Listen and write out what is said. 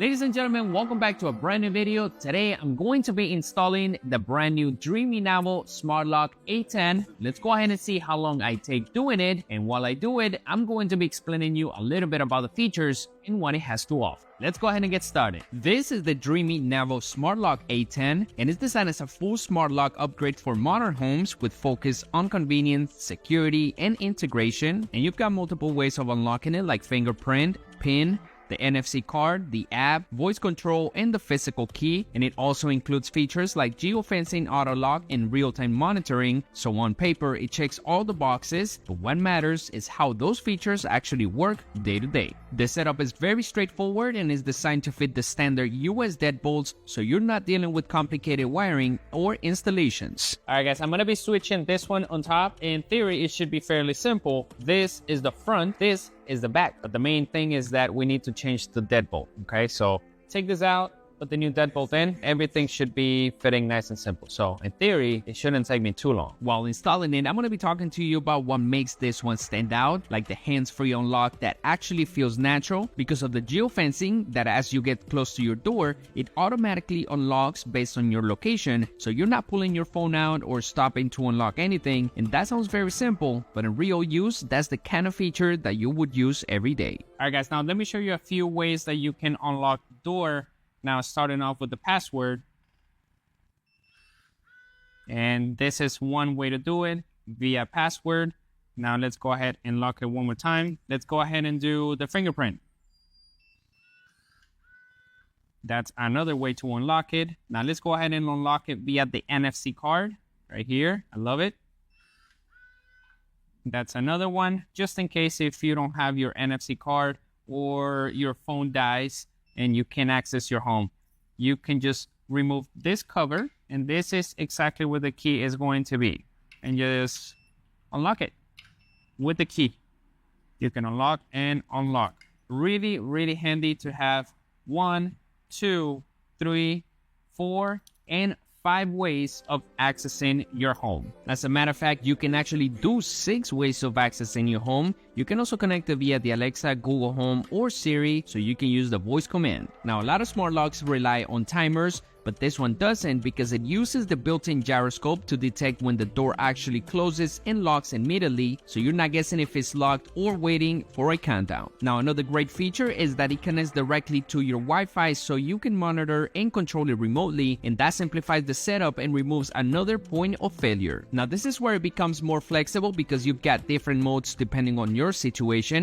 Ladies and gentlemen, welcome back to a brand new video. Today, I'm going to be installing the brand new DREAME NAVO Smart Lock A10. Let's go ahead and see how long I take doing it. And while I do it, I'm going to be explaining you a little bit about the features and what it has to offer. Let's go ahead and get started. This is the DREAME NAVO Smart Lock A10 and it's designed as a full smart lock upgrade for modern homes with focus on convenience, security, and integration. And you've got multiple ways of unlocking it like fingerprint, PIN, the NFC card, the app, voice control, and the physical key. And it also includes features like geofencing, auto lock, and real-time monitoring. So on paper, it checks all the boxes, but what matters is how those features actually work day to day. The setup is very straightforward and is designed to fit the standard US deadbolts, so you're not dealing with complicated wiring or installations. All right, guys, I'm gonna be switching this one on top. In theory, it should be fairly simple. This is the front, this is the back, but the main thing is that we need to change the deadbolt. Okay, so take this out, put the new deadbolt in, everything should be fitting nice and simple. So in theory, it shouldn't take me too long. While installing it, I'm going to be talking to you about what makes this one stand out, like the hands-free unlock that actually feels natural because of the geofencing that as you get close to your door, it automatically unlocks based on your location. So you're not pulling your phone out or stopping to unlock anything. And that sounds very simple, but in real use, that's the kind of feature that you would use every day. All right, guys, now let me show you a few ways that you can unlock the door. Now, starting off with the password. And this is one way to do it via password. Now, let's go ahead and lock it one more time. Let's go ahead and do the fingerprint. That's another way to unlock it. Now, let's go ahead and unlock it via the NFC card right here. I love it. That's another one. Just in case if you don't have your NFC card or your phone dies and you can't access your home, you can just remove this cover, and this is exactly where the key is going to be, and just unlock it with the key. You can unlock and unlock. Really, really handy to have 1, 2, 3, 4, and 5 ways of accessing your home. As a matter of fact, you can actually do 6 ways of accessing your home. You can also connect it via the Alexa, Google Home, or Siri, so you can use the voice command. Now, a lot of smart locks rely on timers, but this one doesn't because it uses the built-in gyroscope to detect when the door actually closes and locks immediately, so you're not guessing if it's locked or waiting for a countdown. Now, another great feature is that it connects directly to your Wi-Fi so you can monitor and control it remotely, and that simplifies the setup and removes another point of failure. Now, this is where it becomes more flexible because you've got different modes depending on your situation.